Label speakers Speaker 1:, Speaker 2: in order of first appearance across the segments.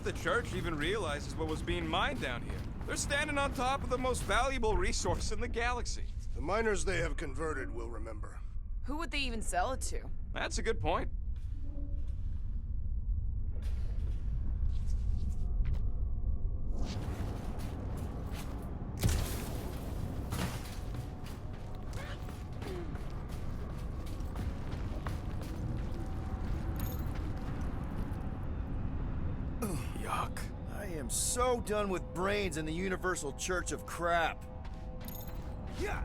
Speaker 1: the church even realizes what was being mined down here. They're standing on top of the most valuable resource in the galaxy.
Speaker 2: The miners they have converted will remember.
Speaker 3: Who would they even sell it to?
Speaker 1: That's a good point.
Speaker 4: Yuck. I am so done with brains and the Universal Church of Crap. Yeah.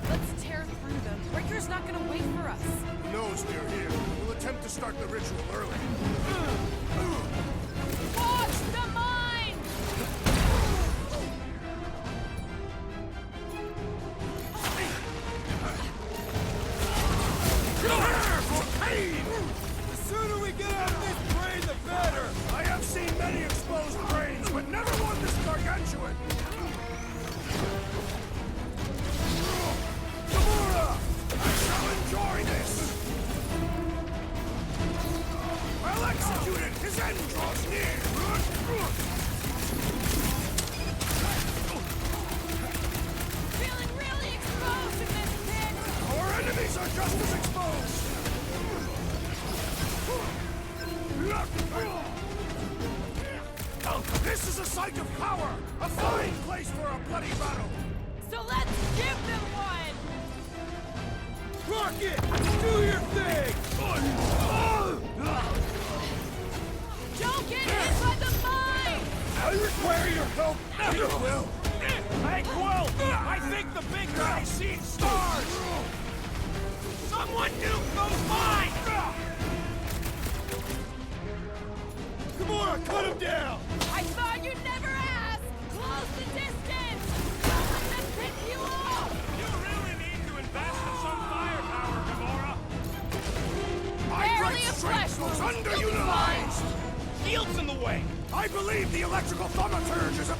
Speaker 3: Let's tear through them. Breaker's not gonna wait for us.
Speaker 2: Who knows we're here? We'll attempt to start the ritual early.
Speaker 3: Watch the mine!
Speaker 2: Prepare for pain!
Speaker 4: The sooner we get out of this brain, the better!
Speaker 2: I have seen many exposed brains, but never one this gargantuan! Gamora! I shall enjoy this! I'll execute it! His end draws near!
Speaker 3: Feeling really exposed in this pit!
Speaker 2: Our enemies are just as exposed! This is a site of power! A fine place for a bloody battle!
Speaker 3: So let's give them one!
Speaker 4: Rocket! Do your thing!
Speaker 3: Don't get hit by the mine!
Speaker 2: I require your help! You will!
Speaker 1: Hey, Quill! I think the big guy's seen stars! Someone nuke those mines!
Speaker 4: Come on, cut him down!
Speaker 3: I thought you'd never ask! Close the distance! Don't let them pick you off!
Speaker 1: You really need to invest in some firepower, Gamora!
Speaker 2: My
Speaker 3: Barely
Speaker 2: great
Speaker 3: a
Speaker 2: strength
Speaker 3: flesh
Speaker 2: was
Speaker 3: wound.
Speaker 2: underutilized!
Speaker 1: Shield's in the way!
Speaker 2: I believe the electrical thaumaturge is a...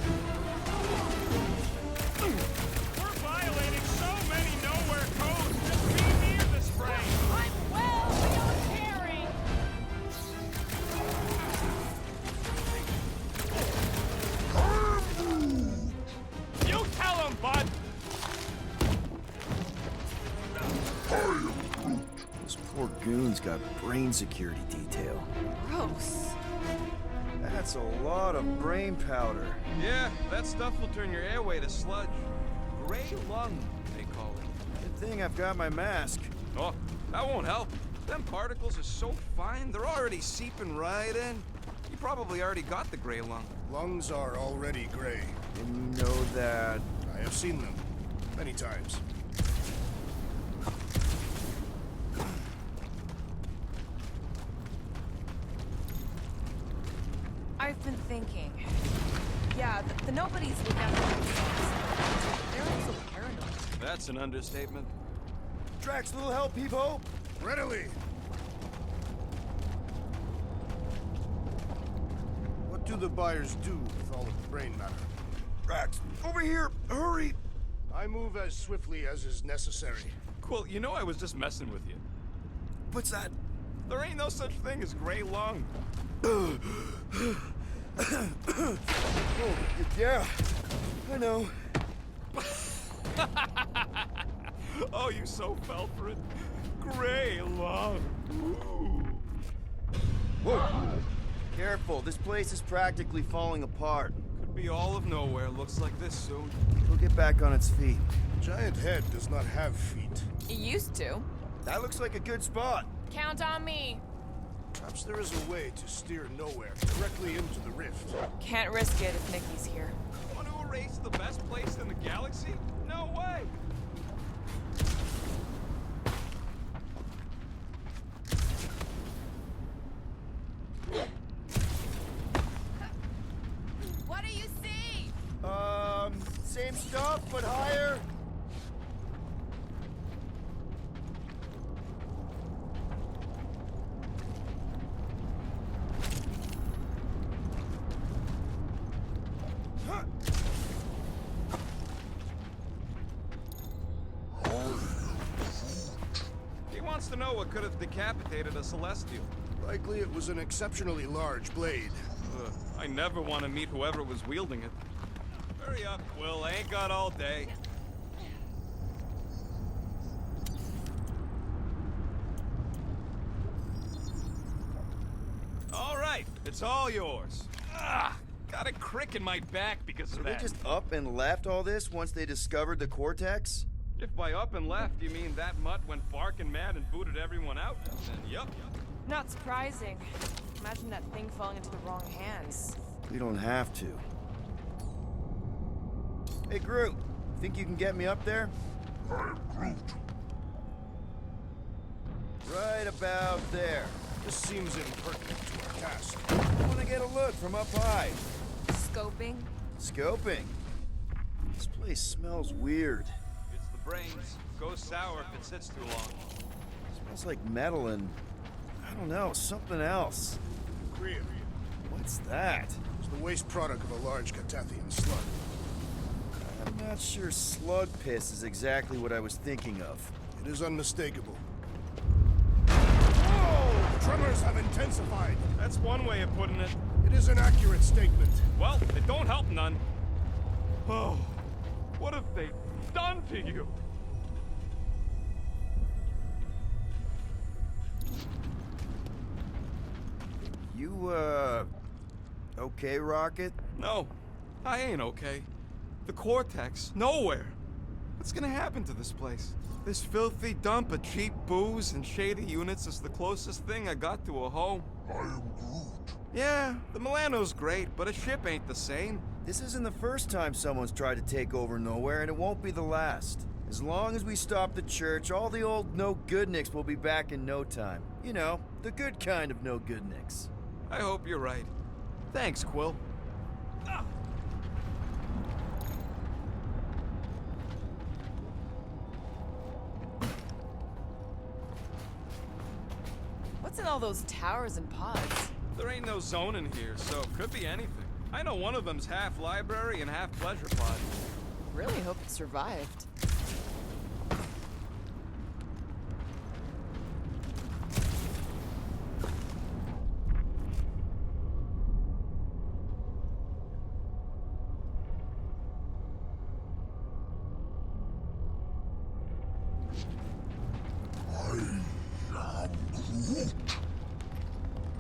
Speaker 1: We're violating so many nowhere codes just being near this brain!
Speaker 3: I'm well beyond caring!
Speaker 1: You tell him, bud!
Speaker 4: Those poor goons got brain security detail.
Speaker 3: Gross.
Speaker 4: That's a lot of brain powder.
Speaker 1: Yeah, that stuff will turn your airway to sludge. Gray lung, they call it.
Speaker 4: Good thing I've got my mask.
Speaker 1: Oh, that won't help. Them particles are so fine, they're already seeping right in. You probably already got the gray lung.
Speaker 2: Lungs are already gray.
Speaker 4: Didn't know that.
Speaker 2: I have seen them. Many times.
Speaker 3: I've been thinking. Yeah, the nobodies look out for themselves. They're also paranoid.
Speaker 1: That's an understatement.
Speaker 4: Drax, little help, Peepo?
Speaker 2: Readily! What do the buyers do with all of the brain matter?
Speaker 4: Drax, over here! Hurry!
Speaker 2: I move as swiftly as is necessary.
Speaker 1: Cool, you know I was just messing with you.
Speaker 4: What's that?
Speaker 1: There ain't no such thing as gray lung.
Speaker 4: Oh, yeah. I know.
Speaker 1: Oh, you so fell for it. Gray lung. Ooh.
Speaker 4: Whoa! Careful, this place is practically falling apart.
Speaker 1: Could be all of nowhere. Looks like this soon.
Speaker 4: We'll get back on its feet.
Speaker 2: Giant head does not have feet.
Speaker 3: It used to.
Speaker 4: That looks like a good spot.
Speaker 3: Count on me.
Speaker 2: Perhaps there is a way to steer nowhere, directly into the rift.
Speaker 3: Can't risk it if Nikki's here.
Speaker 1: Want to erase the best place in the galaxy? No way.
Speaker 3: What do you see?
Speaker 4: Same stuff, but higher.
Speaker 1: know what could have decapitated a Celestial.
Speaker 2: Likely it was an exceptionally large blade.
Speaker 1: I never want to meet whoever was wielding it. Hurry up, Quill. I ain't got all day. All right, it's all yours. Got a crick in my back because
Speaker 4: So
Speaker 1: of
Speaker 4: they
Speaker 1: that.
Speaker 4: just up and left all this once they discovered the Cortex?
Speaker 1: If by up and left you mean that mutt went barking mad and booted everyone out, then yup.
Speaker 3: Not surprising. Imagine that thing falling into the wrong hands.
Speaker 4: We don't have to. Hey, Groot. Think you can get me up there?
Speaker 5: I am Groot.
Speaker 4: Right about there.
Speaker 2: This seems impertinent to our task.
Speaker 4: I want to get a look from up high.
Speaker 3: Scoping?
Speaker 4: Scoping. This place smells weird.
Speaker 1: It's the brains. Goes sour if it sits too long.
Speaker 4: Smells like metal and, I don't know, something else.
Speaker 2: Kriya.
Speaker 4: What's that?
Speaker 2: It's the waste product of a large Catathian slug.
Speaker 4: I'm not sure slug piss is exactly what I was thinking of.
Speaker 2: It is unmistakable. Whoa! Tremors have intensified.
Speaker 1: That's one way of putting it.
Speaker 2: It is an accurate statement.
Speaker 1: Well, it don't help none. Oh, what have they done to you?
Speaker 4: You, okay, Rocket?
Speaker 1: No, I ain't okay. The Cortex, nowhere. What's gonna happen to this place? This filthy dump of cheap booze and shady units is the closest thing I got to a home.
Speaker 5: I am Groot.
Speaker 1: Yeah, the Milano's great, but a ship ain't the same.
Speaker 4: This isn't the first time someone's tried to take over Nowhere, and it won't be the last. As long as we stop the church, all the old no-goodniks will be back in no time. You know, the good kind of no-goodniks.
Speaker 1: I hope you're right. Thanks, Quill.
Speaker 3: What's in all those towers and pods?
Speaker 1: There ain't no zone in here, so it could be anything. I know one of them's half library and half pleasure pod.
Speaker 3: Really hope it survived.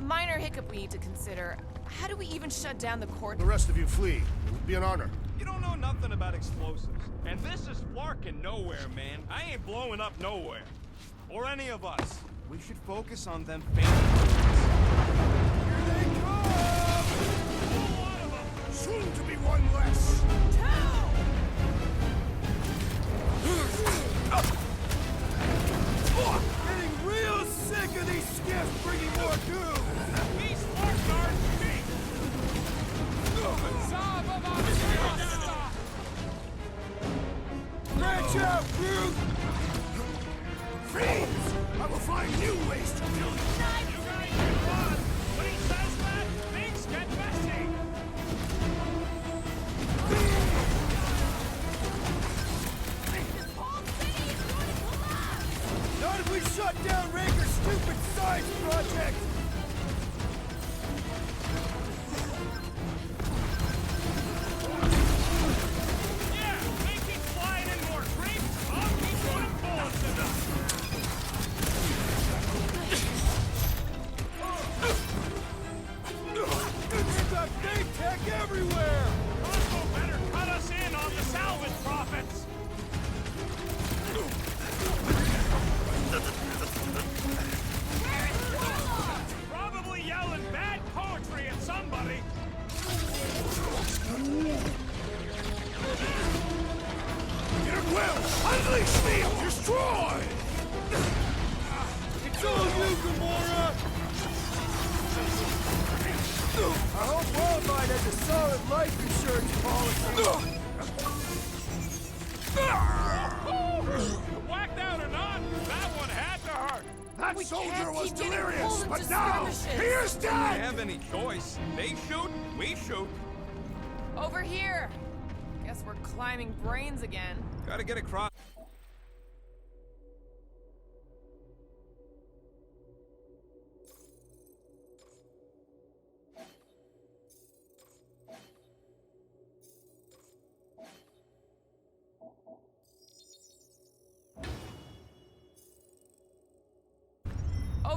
Speaker 3: Minor hiccup we need to consider. How do we even shut down the court?
Speaker 2: The rest of you flee. It would be an honor.
Speaker 1: You don't know nothing about explosives. And this is flarking nowhere, man. I ain't blowing up nowhere. Or any of us. We should focus on them famous.
Speaker 2: Here they come! Soon to be one less.
Speaker 4: Getting real sick of these skiffs bringing more goo!
Speaker 1: These flarks are cheap!
Speaker 4: Branch out, Groot!
Speaker 2: Fiends! I will find new ways to kill you.
Speaker 1: You guys can run! When he says that, things get messy!
Speaker 3: This whole city is going to collapse!
Speaker 4: Not if we shut down Raker's stupid science project!
Speaker 1: Yeah, they keep flying in more creeps. I'll keep putting bullets in them.
Speaker 4: It's got big tech everywhere!
Speaker 1: Costco better cut us in on the salvage profits. Probably yelling bad poetry at somebody.
Speaker 2: It will! Unleash me! Destroy!
Speaker 4: It's all you, Gamora! I hope Wildlight has a solid life insurance policy.
Speaker 1: Whacked out or not, that one had to hurt.
Speaker 2: That
Speaker 3: We
Speaker 2: soldier
Speaker 3: can't
Speaker 2: was
Speaker 3: keep getting
Speaker 2: delirious,
Speaker 3: pulled
Speaker 2: but
Speaker 3: into
Speaker 2: now
Speaker 3: skirmishes.
Speaker 2: he is
Speaker 1: We
Speaker 2: dead!
Speaker 1: have any choice. They shoot, we shoot.
Speaker 3: Over here! Guess we're climbing brains again.
Speaker 1: Gotta get across.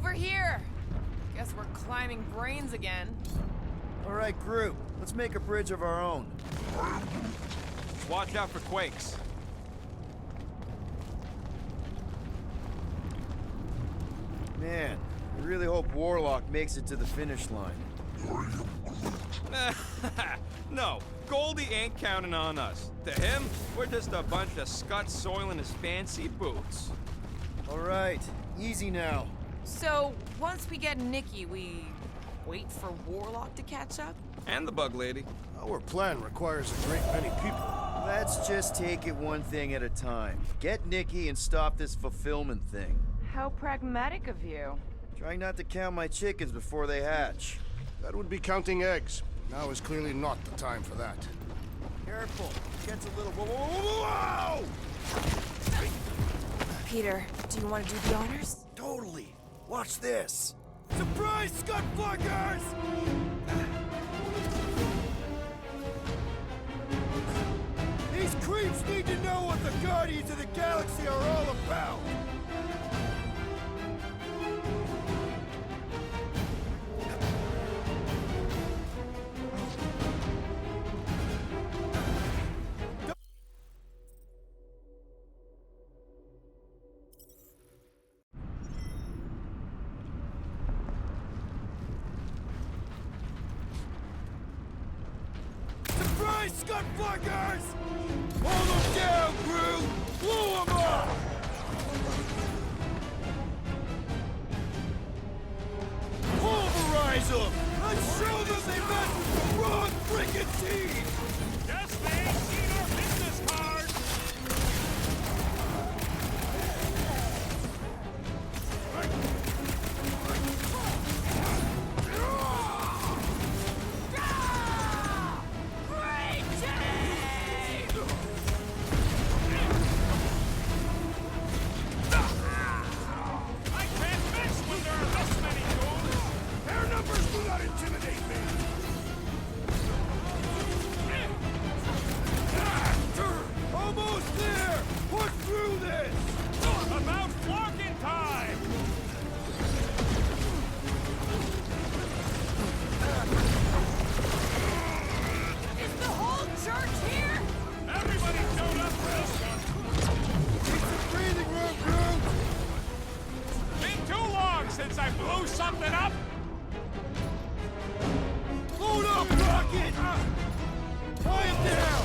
Speaker 3: over here. Guess we're climbing brains again.
Speaker 4: All right, group. Let's make a bridge of our own.
Speaker 1: Watch out for quakes.
Speaker 4: Man, I really hope Warlock makes it to the finish line.
Speaker 1: No, Goldie ain't counting on us. To him, we're just a bunch of scuts soiling his fancy boots.
Speaker 4: All right, easy now.
Speaker 3: So, once we get Nikki, we wait for Warlock to catch up?
Speaker 1: And the bug lady.
Speaker 2: Our plan requires a great many people.
Speaker 4: Let's just take it one thing at a time. Get Nikki and stop this fulfillment thing.
Speaker 3: How pragmatic of you.
Speaker 4: Trying not to count my chickens before they hatch.
Speaker 2: That would be counting eggs. Now is clearly not the time for that.
Speaker 4: Careful, gets a little. Whoa!
Speaker 3: Peter, do you want to do the honors?
Speaker 4: Totally. Watch this. Surprise, Scud Fluggers! These creeps need to know what the Guardians of the Galaxy are all about. Surprise, Scud Fluggers! Hold them down, crew! Blow them up! Pulverize them! And show them they messed with the wrong freaking team!
Speaker 1: Just ain't seen our business card. I can't miss when there are this many goons.
Speaker 2: Their numbers do not intimidate me!
Speaker 4: Almost there! Push through this!
Speaker 1: About flocking time.
Speaker 3: Is the whole church here?
Speaker 1: Everybody showed up for this one.
Speaker 4: Keep some breathing room, crew!
Speaker 1: Been too long since I blew something up.
Speaker 4: Load up, Rocket! Tie him down!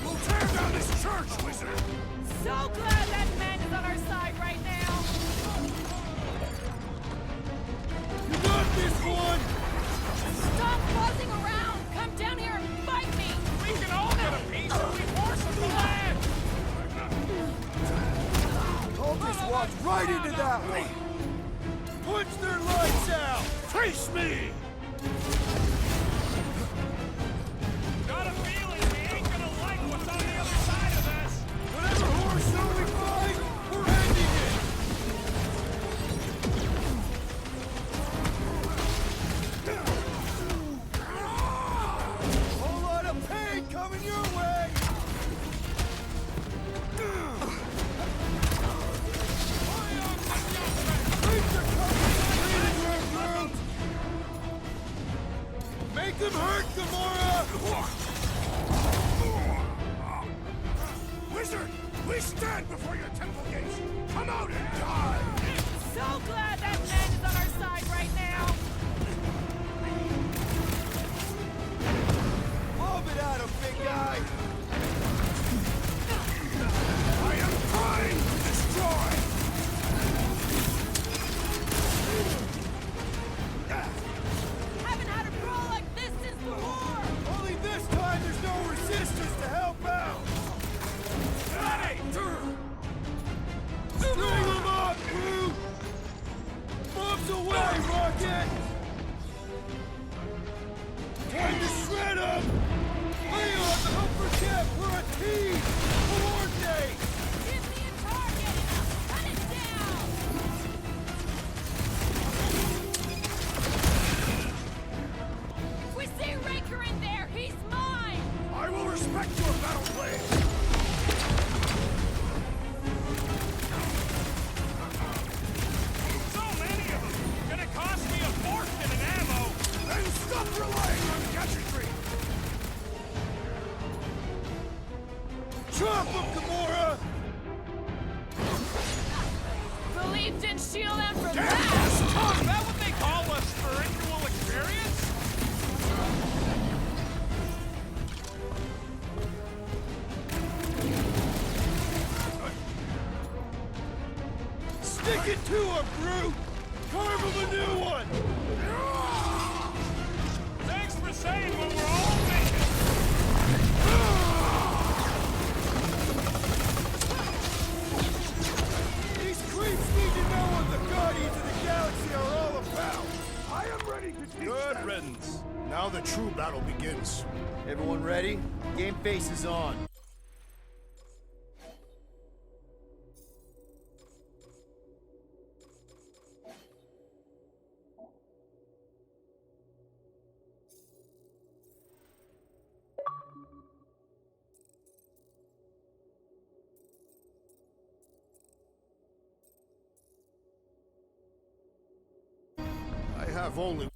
Speaker 2: We'll tear down this church, wizard!
Speaker 3: So glad that man is on our side right now.
Speaker 4: You got this one!
Speaker 3: Stop buzzing around. Come down here and fight me.
Speaker 1: We can all get a piece if we force them to land.
Speaker 4: I'll just walk right into that one! Punch their lights out!
Speaker 2: Face me!
Speaker 1: Got a feeling we ain't gonna like what's on the other side of this.
Speaker 4: Whatever horse show we find, we're ending it! Whole lot of pain coming your way! Creeps are coming! Breathing room, group! Make them hurt, Gamora!
Speaker 2: Wizard, we stand before your temple gates! Come out and die!
Speaker 3: So glad that man is on our side right now.
Speaker 4: Lob it at him, big guy!
Speaker 2: I am trying to destroy!
Speaker 3: Haven't had a brawl like this since the war.
Speaker 4: Only this time there's no resistance to help out!
Speaker 1: Ready.
Speaker 4: String them up, crew! Bombs away, Rocket! Time to shred them! Leon, don't forget, we're a team! Coordinate!
Speaker 3: Give me a target and I'll cut it down. If we see Raker in there, he's mine.
Speaker 2: I will respect your battle blade!
Speaker 4: Groot! Carve him a new one!
Speaker 6: Thanks for saying when we're all thinking.
Speaker 4: These creeps need to know what the Guardians of the Galaxy are all about!
Speaker 2: I am ready to teach
Speaker 1: Good
Speaker 2: them.
Speaker 1: riddance.
Speaker 2: Now the true battle begins.
Speaker 4: Everyone ready? Game face is on.
Speaker 2: I have only...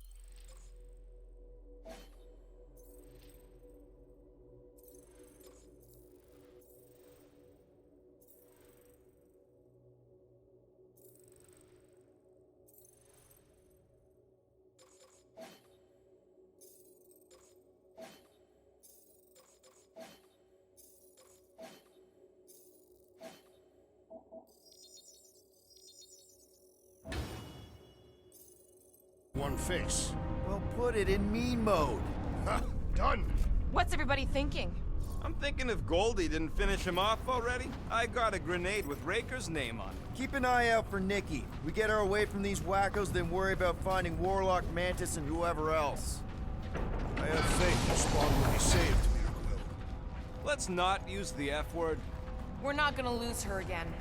Speaker 2: one face.
Speaker 4: Well, put it in me mode.
Speaker 2: Ha! Done!
Speaker 3: What's everybody thinking?
Speaker 1: I'm thinking if Goldie didn't finish him off already, I got a grenade with Raker's name on it.
Speaker 4: Keep an eye out for Nikki. We get her away from these wackos, then worry about finding Warlock, Mantis, and whoever else.
Speaker 2: I have faith the spawn will be saved, Miracle.
Speaker 1: Let's not use the F word.
Speaker 3: We're not gonna lose her again.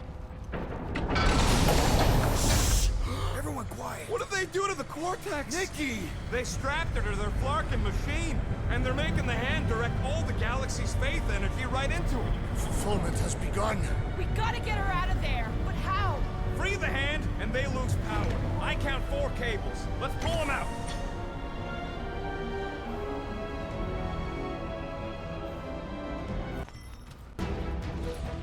Speaker 4: Everyone quiet.
Speaker 1: What did they do to the Cortex?
Speaker 4: Nikki!
Speaker 1: They strapped her to their Flarkin machine, and they're making the hand direct all the galaxy's faith energy right into it.
Speaker 2: Fulfillment has begun.
Speaker 3: We gotta get her out of there, but how?
Speaker 1: Free the hand, and they lose power. I count 4 cables. Let's pull them out.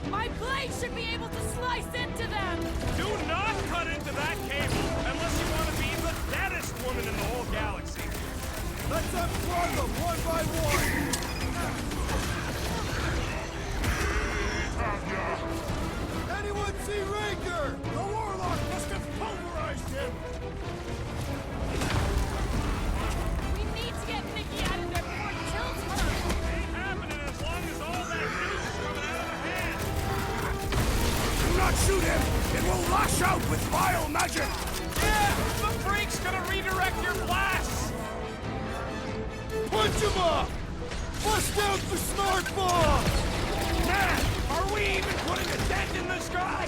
Speaker 3: My blade should be able to slice into them!
Speaker 6: Do not cut into that cable unless you want to be the deadest woman in the whole galaxy.
Speaker 4: Let's unplug them one by one! Anyone see Raker?
Speaker 2: The Warlock must have pulverized him!
Speaker 3: We need to get Nikki out of there before it kills her!
Speaker 6: Ain't happening as long as all that juice is coming out of her hand.
Speaker 2: Do not shoot him! It will lash out with vile magic!
Speaker 6: Yeah, the freak's gonna redirect your blasts.
Speaker 4: Punch him up! Bust out the smart bomb!
Speaker 6: Man, are we even putting a dent in this guy?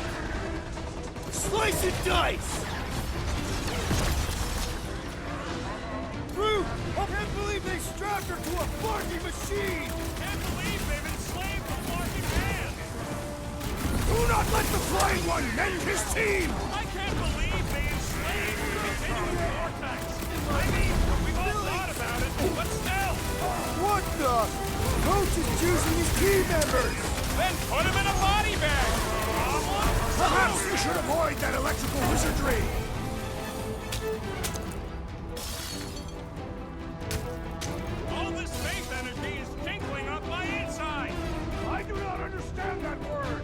Speaker 4: Slice and dice! Groot! I can't believe they strapped her to a barking machine!
Speaker 6: Can't believe they've enslaved the walking hand.
Speaker 2: Do not let the Flying One mend his team!
Speaker 6: I can't believe they enslaved the continuing vortex. I mean, we've all thought about it, but still.
Speaker 4: What the? Coach is choosing his team members!
Speaker 6: Then put him in a body bag. Problem?
Speaker 2: Perhaps you should avoid that electrical wizardry!
Speaker 6: All this faith energy is tinkling up my inside.
Speaker 2: I do not understand that word!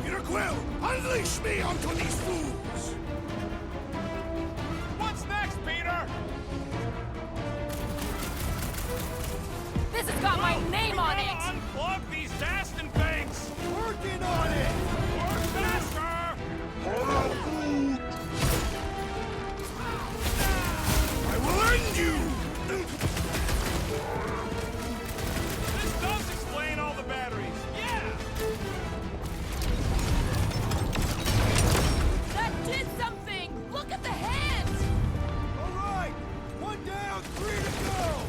Speaker 2: Miracle, unleash me onto these fools!
Speaker 6: What's next, Peter?
Speaker 3: This has got my name on
Speaker 6: We
Speaker 3: it!
Speaker 6: gotta unplug these Dastin things.
Speaker 4: Working on it!
Speaker 6: Work faster.
Speaker 2: I will end you!
Speaker 6: This does explain all the batteries. Yeah.
Speaker 3: That did something! Look at the hands!
Speaker 4: All right! One down, 3 to go!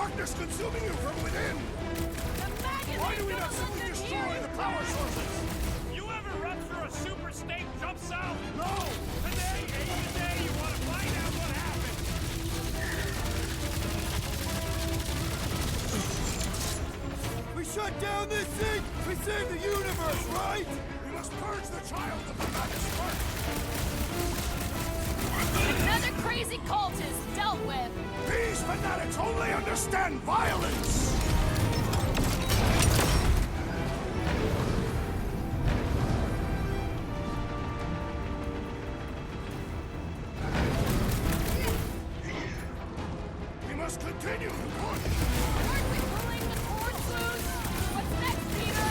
Speaker 2: darkness consuming you from within! Why do we not simply destroy the power sources?
Speaker 6: You ever run through a super state jump cell?
Speaker 2: No!
Speaker 6: Today ain't the day you want to find out what happened.
Speaker 4: We shut down this thing! We saved the universe, right?
Speaker 2: We must purge the child of the madness first!
Speaker 7: Another crazy cult is dealt with.
Speaker 2: These fanatics only understand violence! We must continue to push!
Speaker 7: Aren't we pulling the cords loose? What's next, Peter?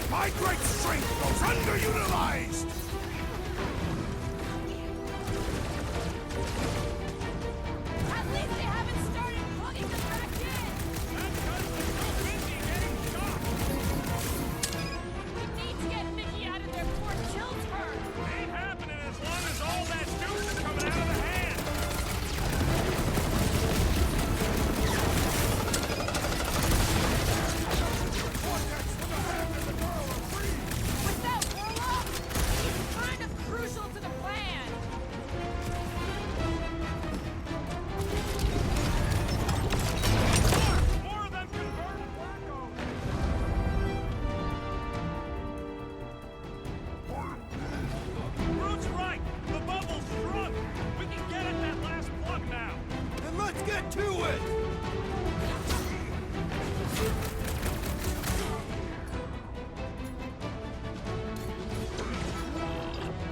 Speaker 2: My great strength goes underutilized!
Speaker 7: At least they haven't started plugging them back in.
Speaker 6: That's because they're so busy getting shocked.
Speaker 7: We need to get Mickey out of there before it kills her.
Speaker 6: Ain't happening as long as all that juice is coming out of the hand.
Speaker 2: Vortex with the hand and the girl are free!
Speaker 7: With that warlock, he's kind of crucial to the plan.
Speaker 6: More of them converted wackos. Groot's right. The bubble's shrunk. We can get at that last plug now.
Speaker 4: Then let's get to it!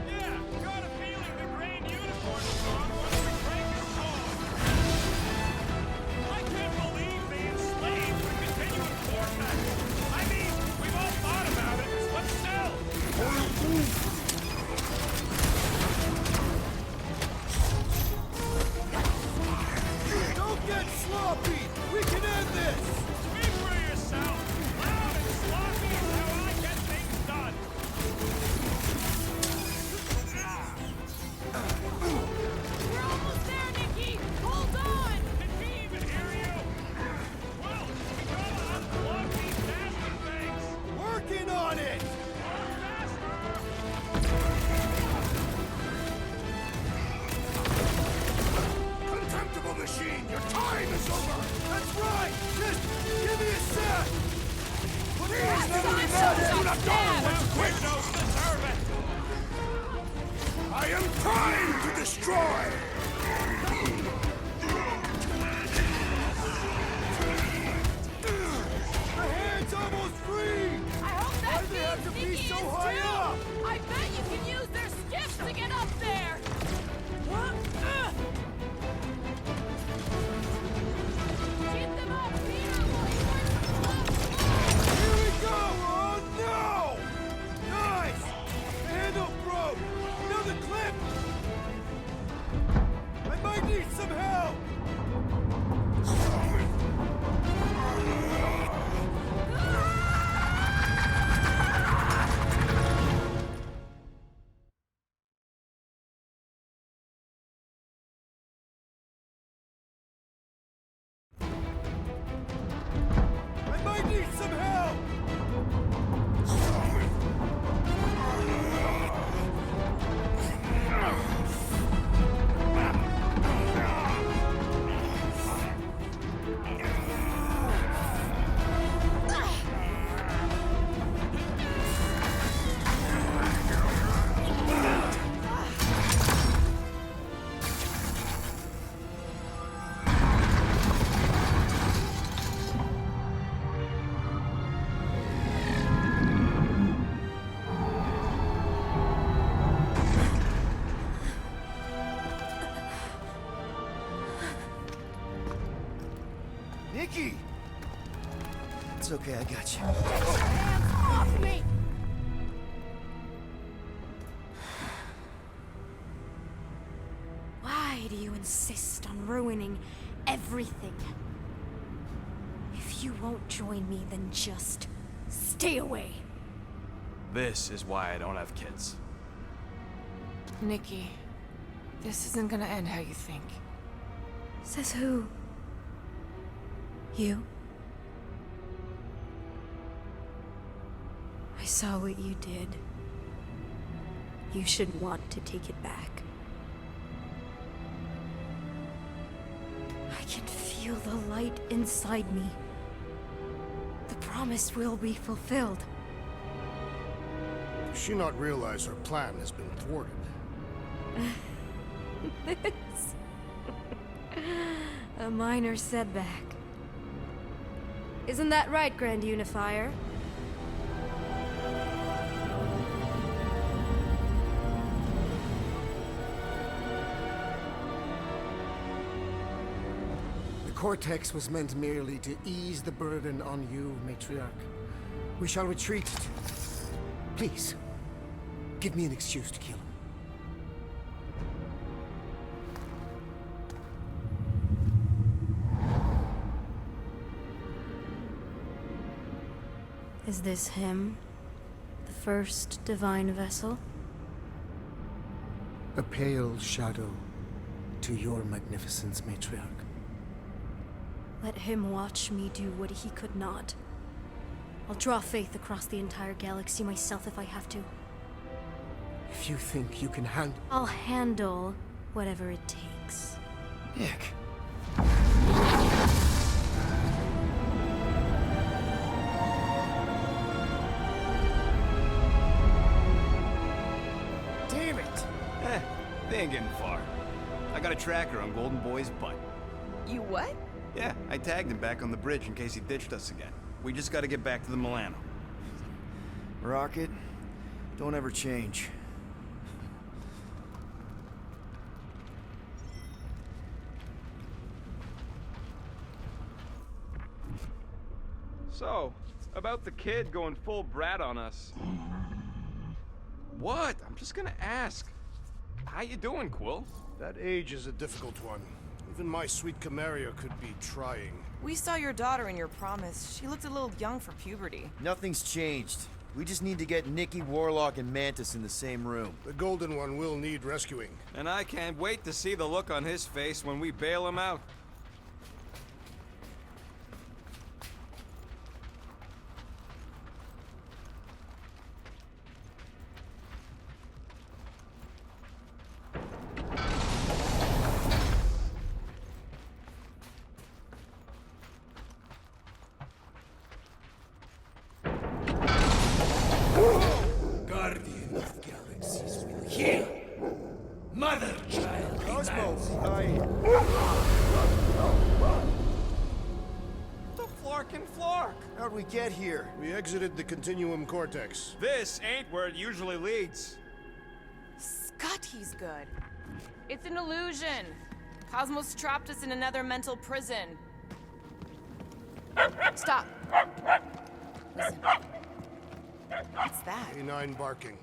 Speaker 6: Yeah, got a feeling the Grand Unicorn song was the greatest song. I can't believe they enslaved the continuous vortex. I mean, we've all thought about it, but still.
Speaker 4: Don't get sloppy! We can end this!
Speaker 6: Speak for yourself. Loud and sloppy is how I get things done.
Speaker 7: We're almost there, Nikki. Hold on.
Speaker 6: Did she even hear you? Well, we gotta unplug these nasty things.
Speaker 4: Working on it!
Speaker 2: Contemptible machine, your time is over!
Speaker 4: That's right! Just give me a sec!
Speaker 2: These lovely men do not know when to quit!
Speaker 6: Weirdos deserve it.
Speaker 2: I am trying to destroy!
Speaker 4: The hand's almost free!
Speaker 7: I hope that
Speaker 4: Why'd they have to
Speaker 7: means
Speaker 4: be
Speaker 7: Nikki
Speaker 4: so
Speaker 7: is
Speaker 4: high
Speaker 7: too.
Speaker 4: up?
Speaker 7: I bet you can use their skiffs to get up there. Keep them up, Peter, while he works the left.
Speaker 4: Here we go! Oh no! Nice! The handle broke! Another clip! I might need some help! I might need some help! Nikki! It's okay, I got you.
Speaker 7: Hands off me!
Speaker 8: Why do you insist on ruining everything? If you won't join me, then just stay away.
Speaker 1: This is why I don't have kids.
Speaker 3: Nikki, this isn't gonna end how you think.
Speaker 8: Says who? You? I saw what you did. You should want to take it back. I can feel the light inside me. The promise will be fulfilled.
Speaker 2: Does she not realize her plan has been thwarted?
Speaker 8: This. A minor setback. Isn't that right, Grand Unifier?
Speaker 9: The Cortex was meant merely to ease the burden on you, Matriarch. We shall retreat. Please, give me an excuse to kill him.
Speaker 8: Is this him? The first divine vessel?
Speaker 9: A pale shadow to your magnificence, Matriarch.
Speaker 8: Let him watch me do what he could not. I'll draw faith across the entire galaxy myself if I have to.
Speaker 9: If you think you can handle...
Speaker 8: I'll handle whatever it takes.
Speaker 4: Nick. Damn it!
Speaker 10: They ain't getting far. I got a tracker on Golden Boy's butt.
Speaker 3: You what?
Speaker 10: Yeah, I tagged him back on the bridge in case he ditched us again. We just gotta get back to the Milano.
Speaker 4: Rocket, don't ever change.
Speaker 1: So, about the kid going full brat on us. What? I'm just gonna ask. How you doing, Quill?
Speaker 2: That age is a difficult one. Even my sweet Camaria could be trying.
Speaker 3: We saw your daughter in your promise. She looked a little young for puberty.
Speaker 4: Nothing's changed. We just need to get Nikki, Warlock, and Mantis in the same room.
Speaker 2: The Golden One will need rescuing.
Speaker 1: And I can't wait to see the look on his face when we bail him out.
Speaker 6: Guardian of Galaxies will heal. Mother child.
Speaker 4: Cosmo,
Speaker 1: The Flarkin' Flark!
Speaker 4: how'd we get here?
Speaker 2: We exited the Continuum Cortex.
Speaker 1: This ain't where it usually leads.
Speaker 3: Scott, he's good. It's an illusion. Cosmos trapped us in another mental prison. Stop. Listen. What's that?
Speaker 2: A9 barking.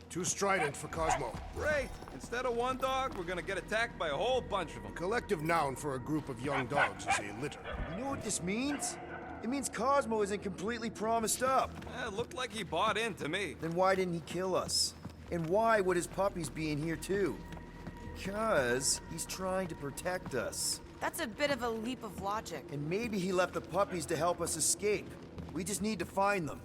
Speaker 2: Too strident for Cosmo.
Speaker 1: Great! Instead of one dog, we're gonna get attacked by a whole bunch of them.
Speaker 2: Collective noun for a group of young dogs is a litter.
Speaker 4: You know what this means? It means Cosmo isn't completely promised up.
Speaker 1: It looked like he bought in to me.
Speaker 4: Then why didn't he kill us? And why would his puppies be in here too? Because he's trying to protect us.
Speaker 3: That's a bit of a leap of logic.
Speaker 4: And maybe he left the puppies to help us escape. We just need to find them.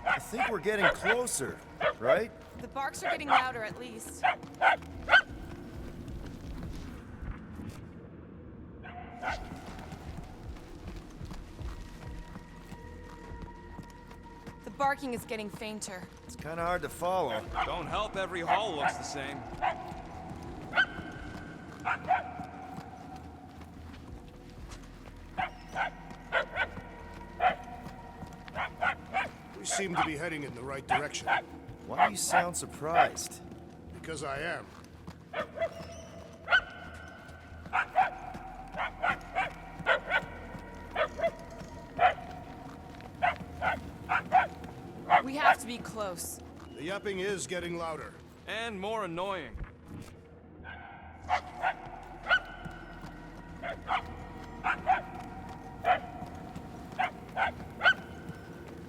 Speaker 4: I think we're getting closer, right?
Speaker 3: The barks are getting louder, at least. The barking is getting fainter.
Speaker 4: It's kind of hard to follow.
Speaker 1: Don't help, every hall looks the same.
Speaker 2: We seem to be heading in the right direction.
Speaker 4: Why do you sound surprised?
Speaker 2: Because I am.
Speaker 3: to be close.
Speaker 2: The yapping is getting louder.
Speaker 1: And more annoying.
Speaker 5: I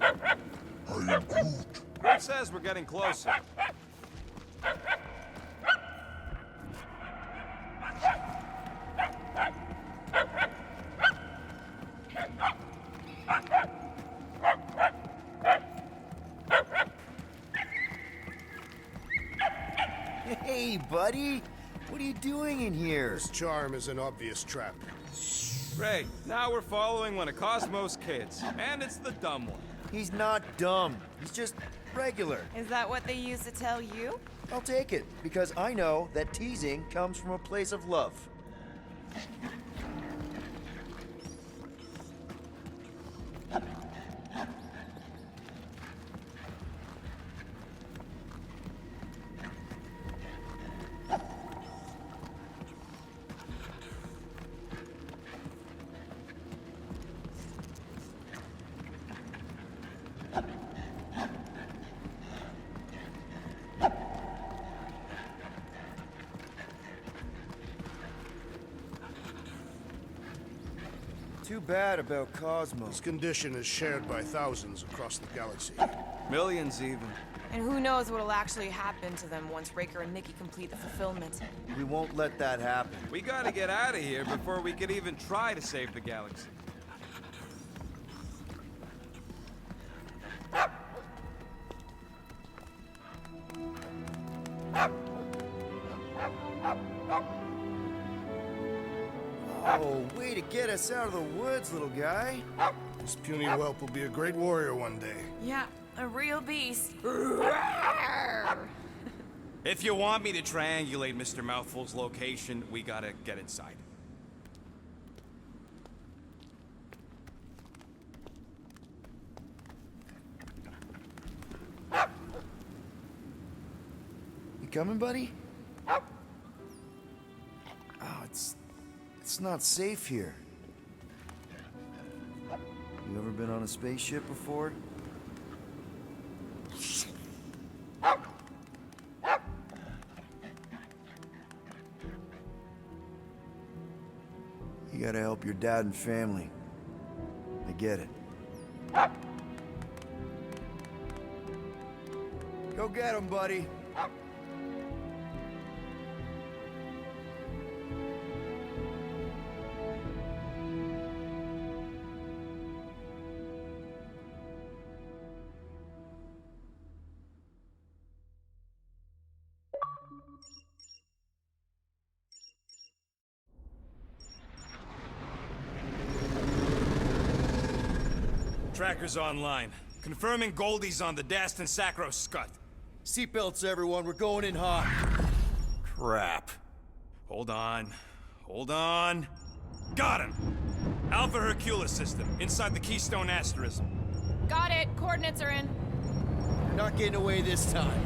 Speaker 5: am Groot.
Speaker 1: Groot says we're getting closer.
Speaker 4: Hey, buddy! What are you doing in here?
Speaker 2: This charm is an obvious trap.
Speaker 1: Great. Now we're following one of Cosmo's kids. And it's the dumb one.
Speaker 4: He's not dumb. He's just regular.
Speaker 3: Is that what they used to tell you?
Speaker 4: I'll take it, because I know that teasing comes from a place of love. Too bad about Cosmo.
Speaker 2: This condition is shared by thousands across the galaxy.
Speaker 1: Millions even.
Speaker 3: And who knows what'll actually happen to them once Raker and Mickey complete the fulfillment.
Speaker 4: We won't let that happen.
Speaker 1: We gotta get out of here before we could even try to save the galaxy.
Speaker 4: Oh, way to get us out of the woods, little guy.
Speaker 2: This puny whelp will be a great warrior one day.
Speaker 3: Yeah, a real beast.
Speaker 1: If you want me to triangulate Mr. Mouthful's location, we gotta get inside.
Speaker 4: You coming, buddy? Oh, it's not safe here. You ever been on a spaceship before? You gotta help your dad and family. I get it. Go get him, buddy.
Speaker 1: Tracker's online. Confirming Goldie's on the Dastan Sacro Scut.
Speaker 4: Seatbelts, everyone. We're going in hot.
Speaker 1: Crap. Hold on. Hold on. Got him! Alpha Hercules system, inside the Keystone Asterism.
Speaker 3: Got it. Coordinates are in.
Speaker 4: You're not getting away this time.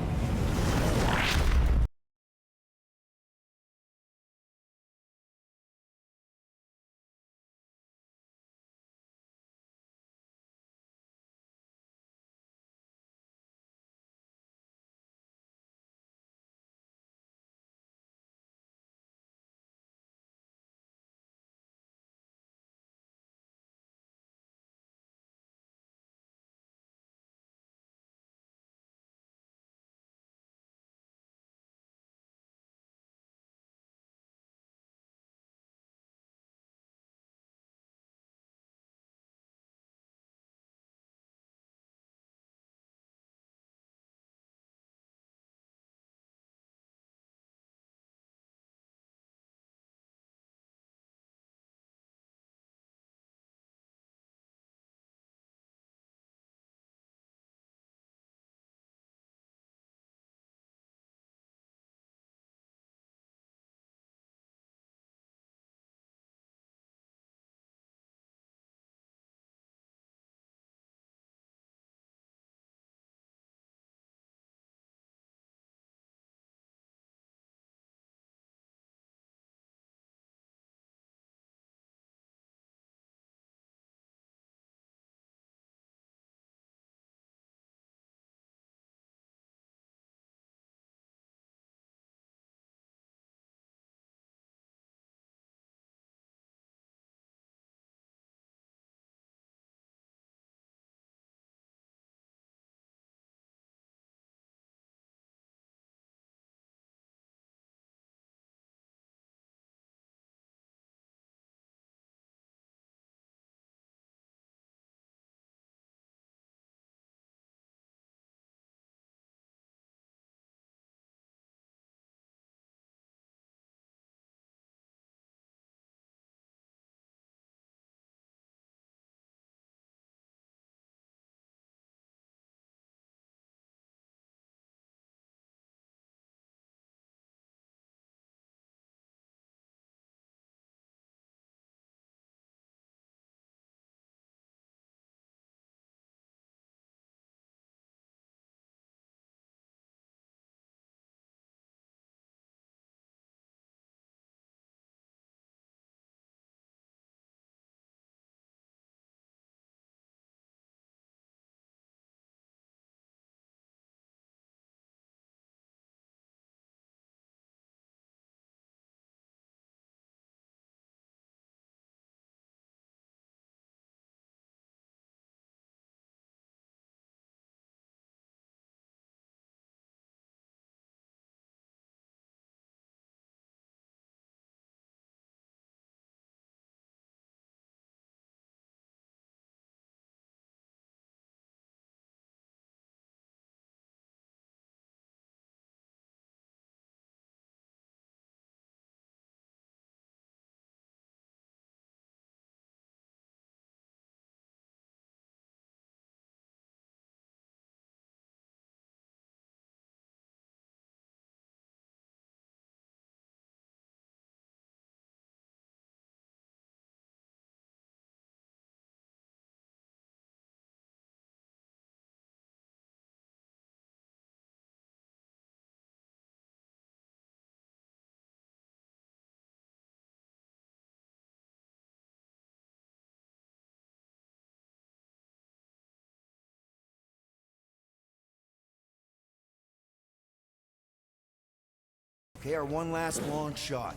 Speaker 4: Okay, our one last long shot.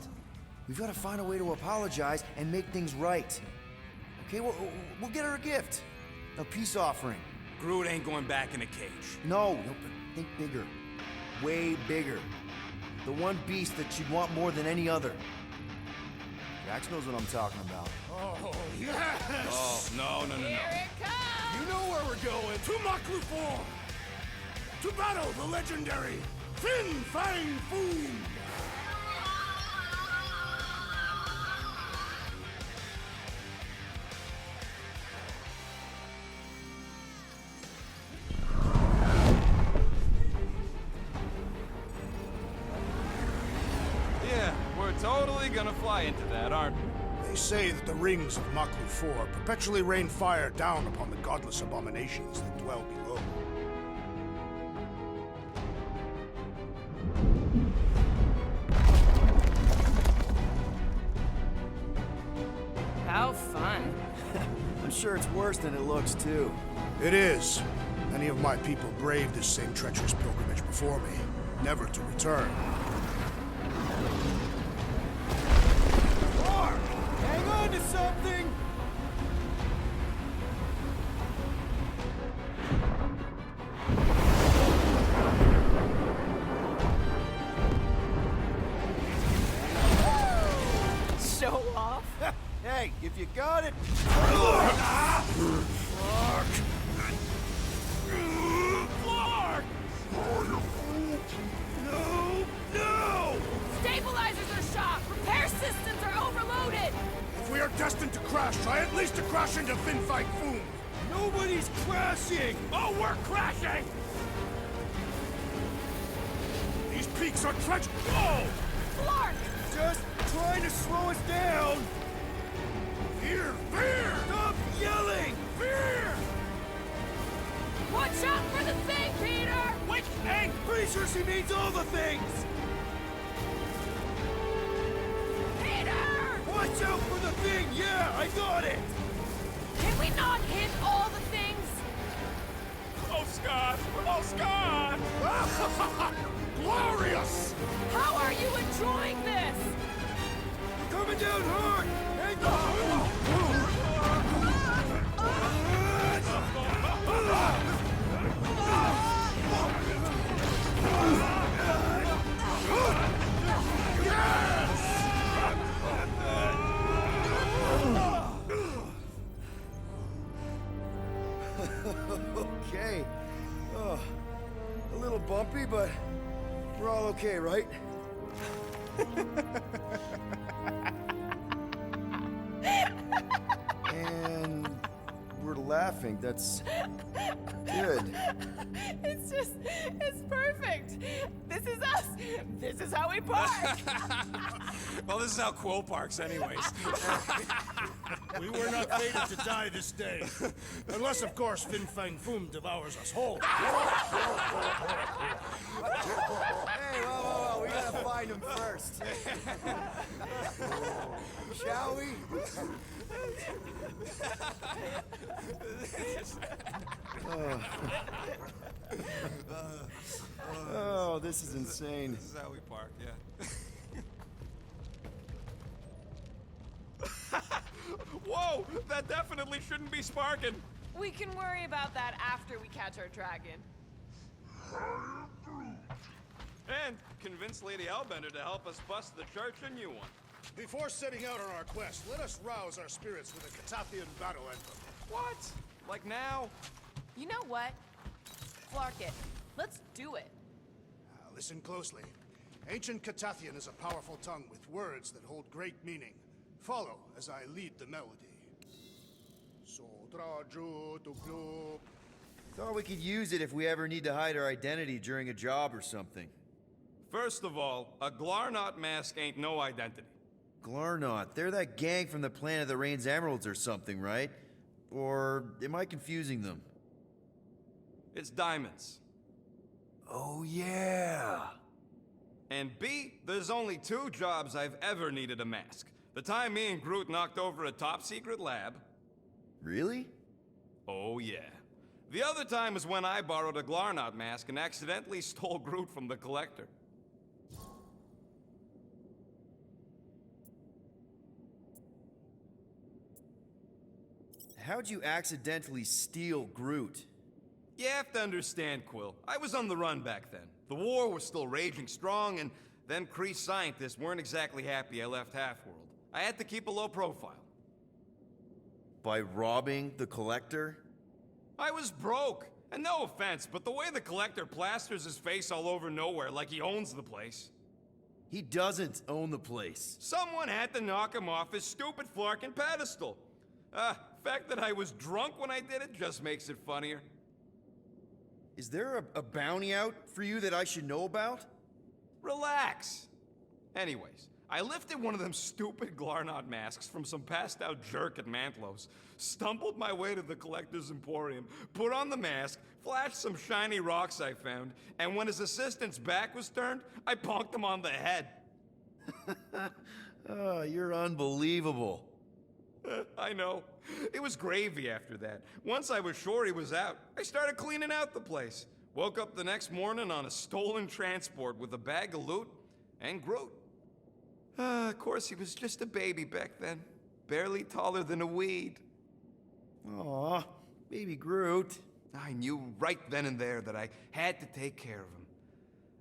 Speaker 4: We've got to find a way to apologize and make things right. Okay, we'll get her a gift. A peace offering.
Speaker 6: Groot ain't going back in a cage.
Speaker 4: No, but think bigger. Way bigger. The one beast that she'd want more than any other. Jax knows what I'm talking about.
Speaker 2: Oh, yes!
Speaker 6: Oh, no.
Speaker 3: Here it comes!
Speaker 2: You know where we're going. To Maklu 4! To battle the legendary Fin Fang Foom!
Speaker 1: Yeah, we're totally gonna fly into that, aren't we?
Speaker 2: They say that the rings of Maklu 4 perpetually rain fire down upon the godless abominations that dwell below.
Speaker 3: How fun.
Speaker 4: I'm sure it's worse than it looks, too.
Speaker 2: It is. Many of my people braved this same treacherous pilgrimage before me, never to return.
Speaker 4: Mark! Hang on to something!
Speaker 3: Show off.
Speaker 4: Hey, if you got it...
Speaker 6: Clark! No!
Speaker 3: Stabilizers are shot! Repair systems are overloaded!
Speaker 2: If we are destined to crash, try at least to crash into Fin Fang Foom!
Speaker 6: Nobody's crashing! Oh, we're crashing!
Speaker 2: These peaks are treacherous. Whoa!
Speaker 3: Clark!
Speaker 4: Just trying to slow us down!
Speaker 2: Fear! Fear!
Speaker 4: Stop yelling!
Speaker 2: Fear!
Speaker 3: Watch out for the thing, Peter!
Speaker 6: Which thing?
Speaker 4: Pretty sure she means all the things!
Speaker 3: Peter!
Speaker 4: Watch out for the thing! Yeah, I got it!
Speaker 3: Can we not hit all the things?
Speaker 6: Oh, Scott! Oh, Scott!
Speaker 2: Glorious!
Speaker 3: How are you enjoying this?
Speaker 4: Coming down hard! Hang on! Okay. Oh, a little bumpy, but we're all okay, right? And we're laughing. That's good.
Speaker 3: It's perfect. This is us. This is how we park.
Speaker 6: Well, this is how Quill parks anyways.
Speaker 2: We were not fated to die this day. Unless, of course, Fin Fang Foom devours us whole.
Speaker 4: Hey, whoa. We gotta find him first. Shall we? Oh, this is insane.
Speaker 1: This is how we park, yeah. Whoa! That definitely shouldn't be sparking!
Speaker 3: We can worry about that after we catch our dragon.
Speaker 1: And convince Lady Hellbender to help us bust the church a new one.
Speaker 2: Before setting out on our quest, let us rouse our spirits with a Catathian battle anthem.
Speaker 1: What? Like now?
Speaker 3: You know what? Clark it. Let's do it.
Speaker 2: Listen closely. Ancient Catathian is a powerful tongue with words that hold great meaning. Follow as I lead the melody.
Speaker 4: Thought we could use it if we ever need to hide our identity during a job or something.
Speaker 1: First of all, a Glarnot mask ain't no identity.
Speaker 4: Glarnot, they're that gang from the planet that rains emeralds or something, right? Or am I confusing them?
Speaker 1: It's diamonds.
Speaker 4: Oh, yeah.
Speaker 1: And B, there's only 2 jobs I've ever needed a mask. The time me and Groot knocked over a top-secret lab.
Speaker 4: Really?
Speaker 1: Oh, yeah. The other time is when I borrowed a Glarnot mask and accidentally stole Groot from the collector.
Speaker 4: how'd you accidentally steal Groot?
Speaker 1: You have to understand, Quill. I was on the run back then. The war was still raging strong, and them Kree scientists weren't exactly happy I left Half-World. I had to keep a low profile.
Speaker 4: By robbing the Collector?
Speaker 1: I was broke. And no offense, but the way the Collector plasters his face all over nowhere like he owns the place.
Speaker 4: He doesn't own the place.
Speaker 1: Someone had to knock him off his stupid flarkin' pedestal. The fact that I was drunk when I did it just makes it funnier.
Speaker 4: Is there a bounty out for you that I should know about?
Speaker 1: Relax. Anyways, I lifted one of them stupid Glarnot masks from some passed out jerk at Mantlo's, stumbled my way to the Collector's Emporium, put on the mask, flashed some shiny rocks I found, and when his assistant's back was turned, I bonked him on the head.
Speaker 4: Oh, you're unbelievable.
Speaker 1: I know. It was gravy after that. Once I was sure he was out, I started cleaning out the place. Woke up the next morning on a stolen transport with a bag of loot and Groot. Of course, he was just a baby back then. Barely taller than a weed.
Speaker 4: Aw, baby Groot.
Speaker 1: I knew right then and there that I had to take care of him.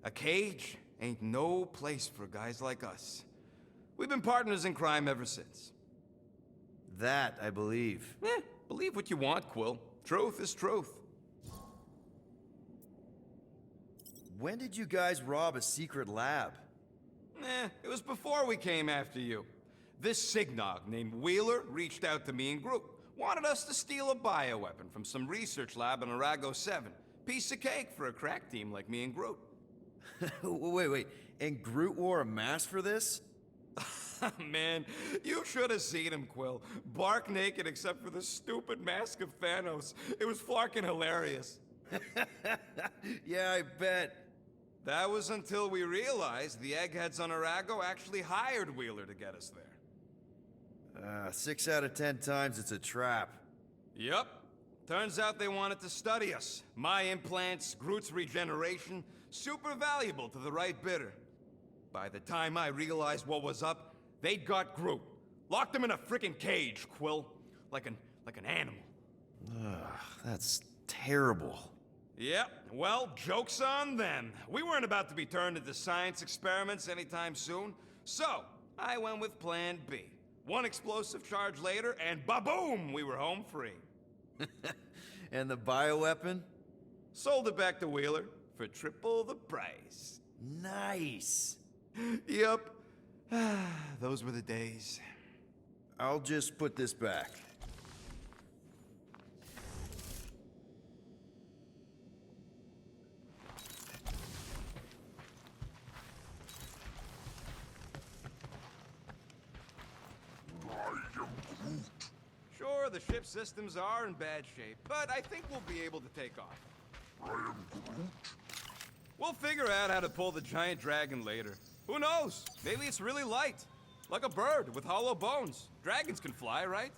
Speaker 1: A cage ain't no place for guys like us. We've been partners in crime ever since.
Speaker 4: That I believe.
Speaker 1: Believe what you want, Quill. Truth is truth.
Speaker 4: When did you guys rob a secret lab?
Speaker 1: It was before we came after you. This Signog named Wheeler reached out to me and Groot. Wanted us to steal a bioweapon from some research lab in Arago 7. Piece of cake for a crack team like me and Groot.
Speaker 4: Wait. And Groot wore a mask for this?
Speaker 1: Man, you should have seen him, Quill. Bark naked except for the stupid mask of Thanos. It was flarkin' hilarious.
Speaker 4: Yeah, I bet.
Speaker 1: That was until we realized the eggheads on Arago actually hired Wheeler to get us there.
Speaker 4: 6 out of 10 times it's a trap.
Speaker 1: Yep. Turns out they wanted to study us. My implants, Groot's regeneration, super valuable to the right bidder. By the time I realized what was up, they'd got Groot. Locked him in a frickin' cage, Quill. Like an animal.
Speaker 4: That's terrible.
Speaker 1: Yep, well, joke's on them. We weren't about to be turned into science experiments anytime soon, so I went with Plan B. One explosive charge later, and ba-boom, we were home free.
Speaker 4: And the bioweapon?
Speaker 1: Sold it back to Wheeler for triple the price.
Speaker 4: Nice.
Speaker 1: Yep. Those were the days.
Speaker 4: I'll just put this back.
Speaker 1: Sure, the ship systems are in bad shape, but I think we'll be able to take off.
Speaker 5: I am Groot.
Speaker 1: We'll figure out how to pull the giant dragon later. Who knows? Maybe it's really light. Like a bird with hollow bones. Dragons can fly, right?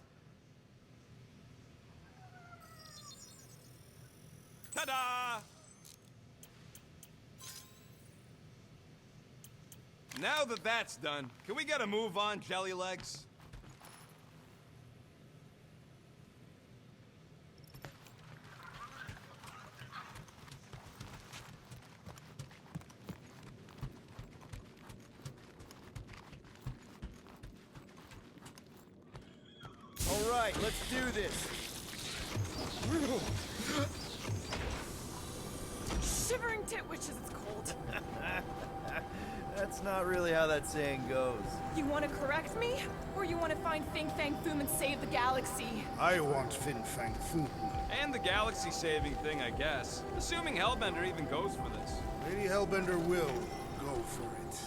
Speaker 1: Ta-da! Now that that's done, can we get a move on, Jelly Legs?
Speaker 4: All right, let's do this.
Speaker 3: Shivering tit witches, it's cold.
Speaker 4: That's not really how that saying goes.
Speaker 3: You want to correct me? Or you want to find Fin Fang Foom and save the galaxy?
Speaker 2: I want Fin Fang Foom.
Speaker 1: And the galaxy-saving thing, I guess. Assuming Hellbender even goes for this.
Speaker 2: Lady Hellbender will go for it.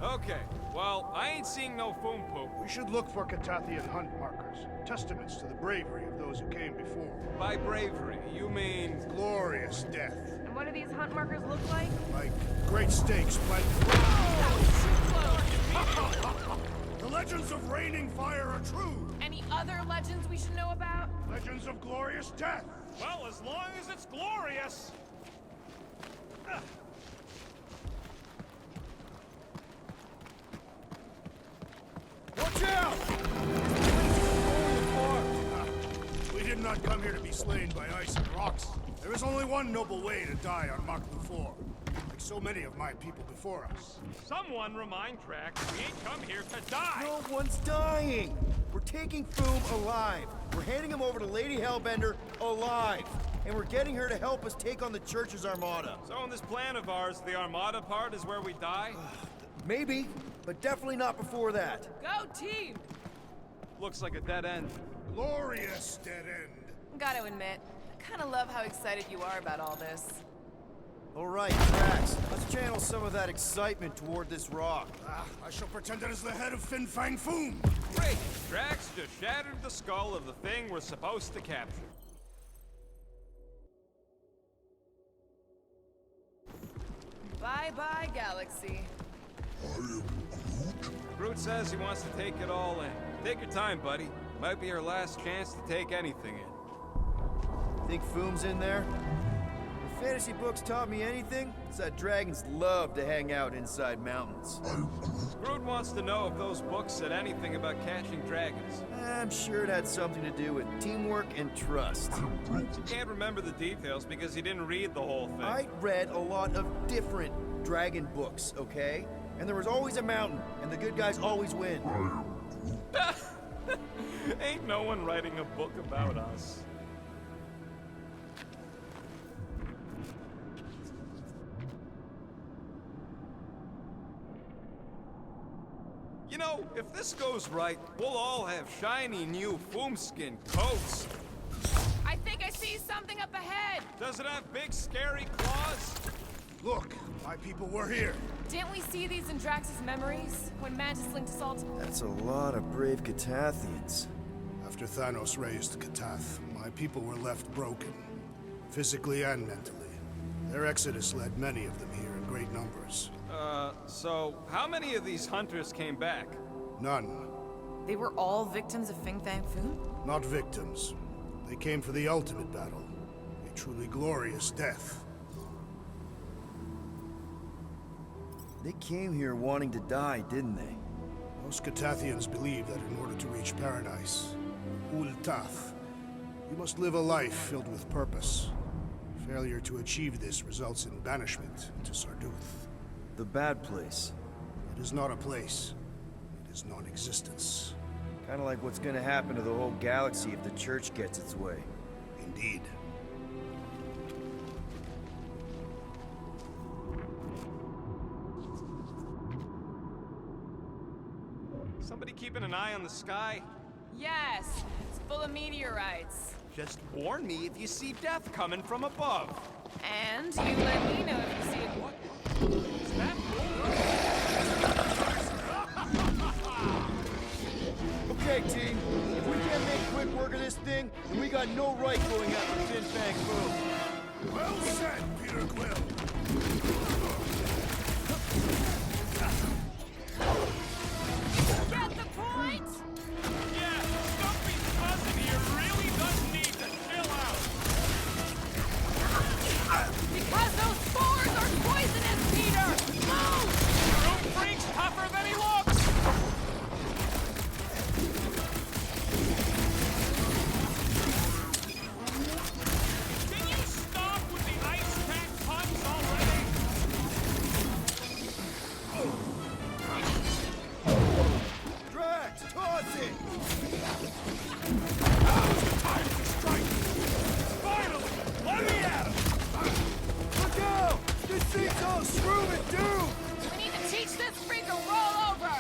Speaker 1: Okay, well, I ain't seeing no foom poop.
Speaker 2: We should look for Catathian hunt markers, testaments to the bravery of those who came before.
Speaker 1: By bravery, you mean...
Speaker 2: Glorious death.
Speaker 3: And what do these hunt markers look like?
Speaker 2: Like great stakes planted.
Speaker 3: That was too close!
Speaker 2: The legends of raining fire are true.
Speaker 3: Any other legends we should know about?
Speaker 2: Legends of glorious death.
Speaker 6: Well, as long as it's glorious.
Speaker 4: Watch out!
Speaker 2: not come here to be slain by ice and rocks. There is only one noble way to die on Mark Lufor, like so many of my people before us.
Speaker 6: Someone remind Drax we ain't come here to die.
Speaker 4: No one's dying! We're taking Foom alive. We're handing him over to Lady Hellbender alive. And we're getting her to help us take on the Church's armada.
Speaker 1: So in this plan of ours, the Armada part is where we die?
Speaker 4: Maybe, but definitely not before that.
Speaker 3: Go team!
Speaker 1: Looks like a dead end.
Speaker 2: Glorious dead end.
Speaker 3: Gotta admit, I kinda love how excited you are about all this.
Speaker 4: All right, Drax, let's channel some of that excitement toward this rock.
Speaker 2: I shall pretend it is the head of Fin Fang Foom.
Speaker 1: Great! Drax just shattered the skull of the thing we're supposed to capture.
Speaker 3: Bye-bye, Galaxy.
Speaker 1: Groot says he wants to take it all in. Take your time, buddy. Might be our last chance to take anything in.
Speaker 4: Think Foom's in there? If fantasy books taught me anything, it's that dragons love to hang out inside mountains.
Speaker 1: Groot wants to know if those books said anything about catching dragons.
Speaker 4: I'm sure it had something to do with teamwork and trust.
Speaker 1: He can't remember the details because he didn't read the whole thing.
Speaker 4: I read a lot of different dragon books, okay? And there was always a mountain, and the good guys always win.
Speaker 1: Ain't no one writing a book about us. You know, if this goes right, we'll all have shiny new foomskin coats.
Speaker 3: I think I see something up ahead!
Speaker 1: Does it have big, scary claws?
Speaker 2: Look, my people were here.
Speaker 3: Didn't we see these in Drax's memories? When Mantis linked us all to...
Speaker 4: That's a lot of brave Catathians.
Speaker 2: After Thanos raised Katath, my people were left broken, physically and mentally. Their exodus led many of them here in great numbers.
Speaker 1: So how many of these hunters came back?
Speaker 2: None.
Speaker 3: They were all victims of Fin Fang Foom?
Speaker 2: Not victims. They came for the ultimate battle. A truly glorious death.
Speaker 4: They came here wanting to die, didn't they?
Speaker 2: Most Catathians believe that in order to reach paradise, Ultath, you must live a life filled with purpose. Failure to achieve this results in banishment to Sarduth.
Speaker 4: The bad place.
Speaker 2: It is not a place. It is non-existence.
Speaker 4: Kinda like what's gonna happen to the whole galaxy if the Church gets its way.
Speaker 2: Indeed.
Speaker 1: Somebody keeping an eye on the sky?
Speaker 3: Yes, it's full of meteorites.
Speaker 1: Just warn me if you see death coming from above.
Speaker 3: And you let me know if you see it.
Speaker 1: What? Is that
Speaker 4: Okay, team. If we can't make quick work of this thing, then we got no right going after Fin Fang Foom.
Speaker 2: Well said, Peter Quill.
Speaker 3: Get the point?
Speaker 6: Yeah, Stumpy's cousin here really does need to chill out.
Speaker 3: Because those spores are poisonous, Peter! Move!
Speaker 6: Groot freak's tougher than he looks. Can you stop with the ice pack puns already?
Speaker 4: Drax, toss it!
Speaker 6: Now's the time to strike. Finally, let me at him.
Speaker 4: Look out! This thing's all screw and doom!
Speaker 3: We need to teach this freak a rollover!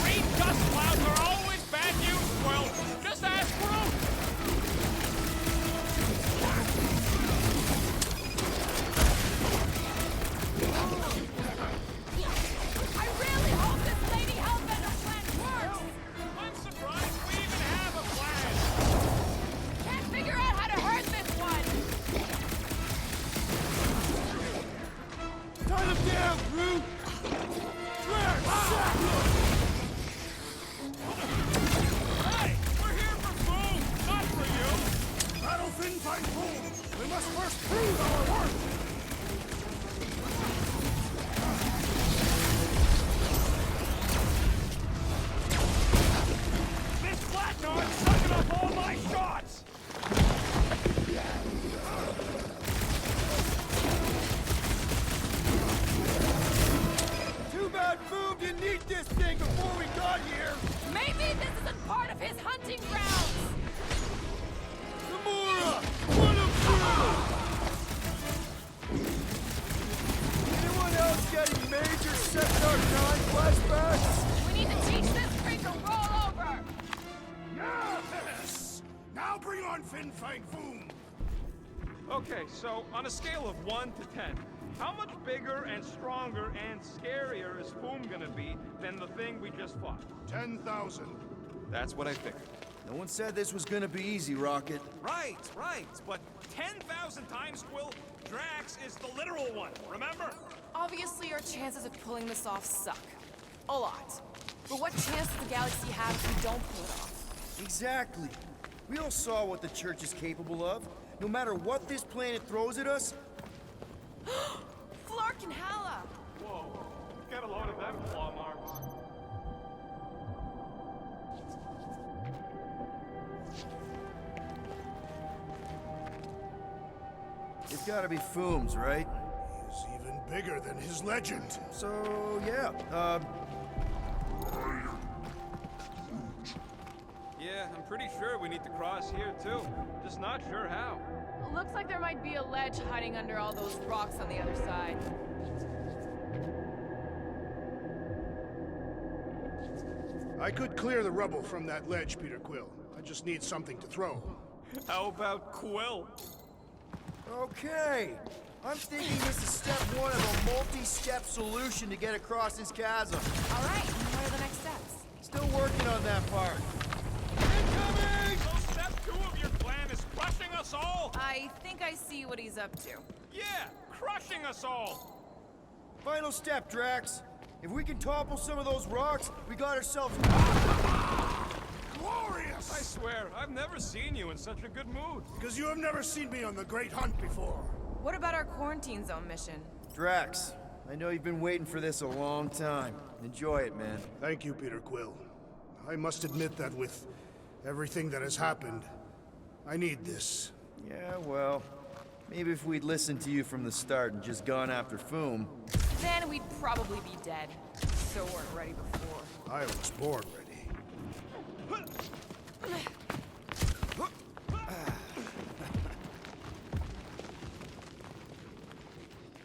Speaker 6: Green dust clouds are always bad news, Quill. Just ask Groot.
Speaker 3: I really hope this Lady Hellbender plan works!
Speaker 6: I'm surprised we even have a plan.
Speaker 3: Can't figure out how to hurt this one!
Speaker 4: Turn him down, Groot!
Speaker 6: Hey, we're here for food, not for you.
Speaker 2: Battle Fin Fang Foom! We must first prove our worth!
Speaker 6: This
Speaker 2: on, Fin Fang Foom!
Speaker 1: Okay, so on a scale of 1 to 10, how much bigger and stronger and scarier is Foom gonna be than the thing we just fought?
Speaker 2: 10,000.
Speaker 1: That's what I figured.
Speaker 4: No one said this was gonna be easy, Rocket.
Speaker 6: Right, but 10,000 times, Quill, Drax is the literal one, remember?
Speaker 3: Obviously, our chances of pulling this off suck. A lot. But what chance does the galaxy have if we don't pull it off?
Speaker 4: Exactly. We all saw what the Church is capable of. No matter what this planet throws at us,
Speaker 3: Flark and Hala!
Speaker 1: Whoa, get a load of them claw marks.
Speaker 4: it's gotta be Foom's, right?
Speaker 2: He's even bigger than his legend.
Speaker 4: So, yeah,
Speaker 1: Yeah, I'm pretty sure we need to cross here too. Just not sure how.
Speaker 3: Looks like there might be a ledge hiding under all those rocks on the other side.
Speaker 2: I could clear the rubble from that ledge, Peter Quill. I just need something to throw.
Speaker 1: How about Quill?
Speaker 4: okay. I'm thinking this is step one of a multi-step solution to get across this chasm.
Speaker 3: All right, what are the next steps?
Speaker 4: Still working on that part.
Speaker 6: So step 2 of your plan is crushing us all?
Speaker 3: I think I see what he's up to.
Speaker 6: Yeah, crushing us all!
Speaker 4: Final step, Drax. If we can topple some of those rocks, we got ourselves...
Speaker 2: Glorious!
Speaker 1: I swear, I've never seen you in such a good mood.
Speaker 2: Because you have never seen me on the Great Hunt before.
Speaker 3: What about our quarantine zone mission?
Speaker 4: Drax, I know you've been waiting for this a long time. Enjoy it, man.
Speaker 2: Thank you, Peter Quill. I must admit that with everything that has happened, I need this.
Speaker 4: Yeah, well, maybe if we'd listened to you from the start and just gone after Foom...
Speaker 3: Then we'd probably be dead. So weren't ready before.
Speaker 2: I was born ready.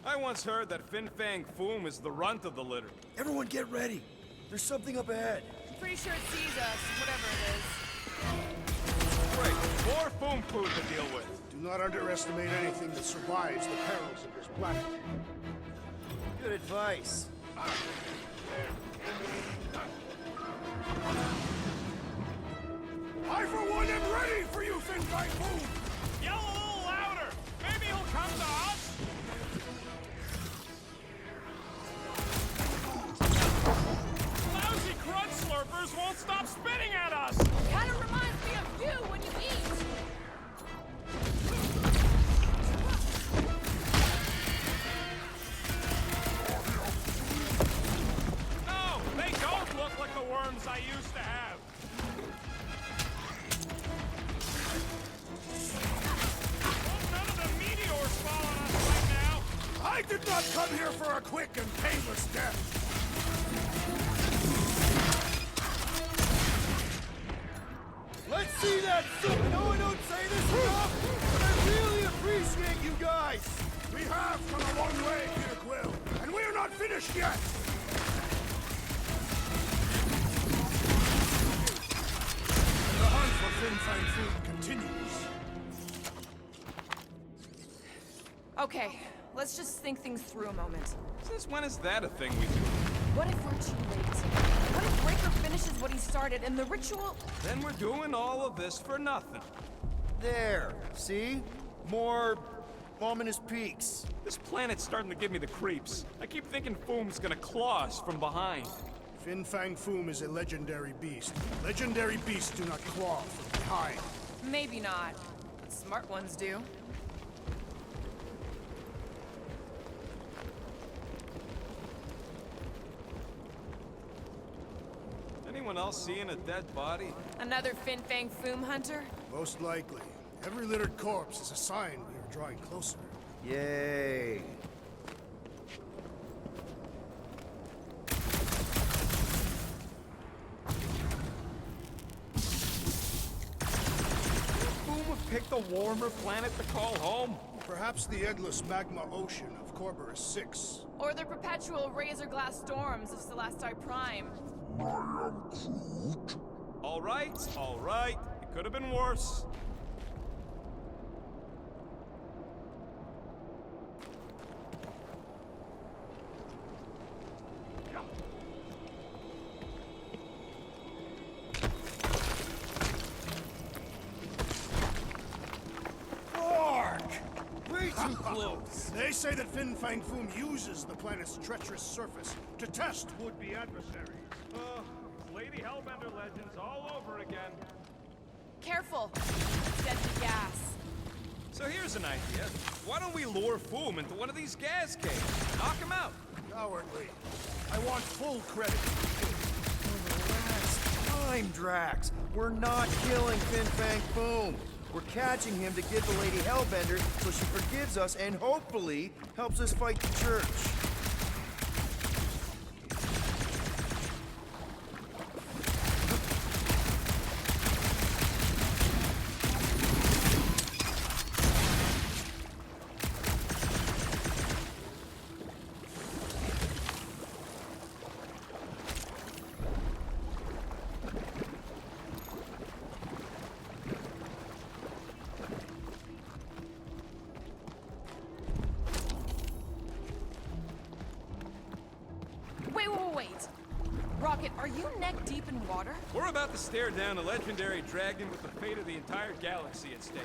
Speaker 1: I once heard that Fin Fang Foom is the runt of the litter.
Speaker 4: Everyone get ready. There's something up ahead.
Speaker 3: I'm pretty sure it sees us, whatever it is.
Speaker 1: Great, more Foom food to deal with.
Speaker 2: Do not underestimate anything that survives the perils of this planet.
Speaker 4: Good advice.
Speaker 2: I, for one, am ready for you, Fin Fang Foom!
Speaker 6: Yell a little louder! Maybe he'll come to us? Lousy crud slurpers won't stop spitting at us!
Speaker 7: Kinda reminds me of you when you eat.
Speaker 6: No, they don't look like the worms I used to have. Hope none of the meteors fall on us right now.
Speaker 2: I did not come here for a quick and painless death!
Speaker 4: Let's see that soup! I know I don't say this enough, but I really appreciate you guys!
Speaker 2: We have come a long way, Peter Quill, and we are not finished yet! The hunt for Fin Fang Foom continues.
Speaker 3: Okay, let's just think things through a moment.
Speaker 1: Since when is that a thing we do?
Speaker 3: What if we're too late? What if Breaker finishes what he started and the ritual...
Speaker 1: Then we're doing all of this for nothing.
Speaker 4: There, see? More ominous peaks.
Speaker 1: This planet's starting to give me the creeps. I keep thinking Foom's gonna claw us from behind.
Speaker 2: Fin Fang Foom is a legendary beast. Legendary beasts do not claw from behind.
Speaker 3: Maybe not, but smart ones do.
Speaker 1: Anyone else seeing a dead body?
Speaker 3: Another Fin Fang Foom hunter?
Speaker 2: Most likely. Every littered corpse is a sign we are drawing closer.
Speaker 4: Yay.
Speaker 1: Foom have picked a warmer planet to call home.
Speaker 2: Perhaps the endless magma ocean of Corberus 6.
Speaker 3: Or the perpetual razor glass storms of Celesti Prime?
Speaker 5: I am Groot.
Speaker 1: All right. It could have been worse. too close.
Speaker 2: They say that Fin Fang Foom uses the planet's treacherous surface to test would-be adversaries.
Speaker 6: Lady Hellbender legends all over again.
Speaker 3: Careful. It's deadly gas.
Speaker 1: So here's an idea. Why don't we lure Foom into one of these gas caves? Knock him out.
Speaker 2: Cowardly. I want full credit.
Speaker 4: Time, Drax. We're not killing Fin Fang Foom. We're catching him to give the Lady Hellbender so she forgives us and hopefully helps us fight the church.
Speaker 3: Wait. Rocket, are you neck deep in water?
Speaker 1: We're about to stare down a legendary dragon with the fate of the entire galaxy at stake.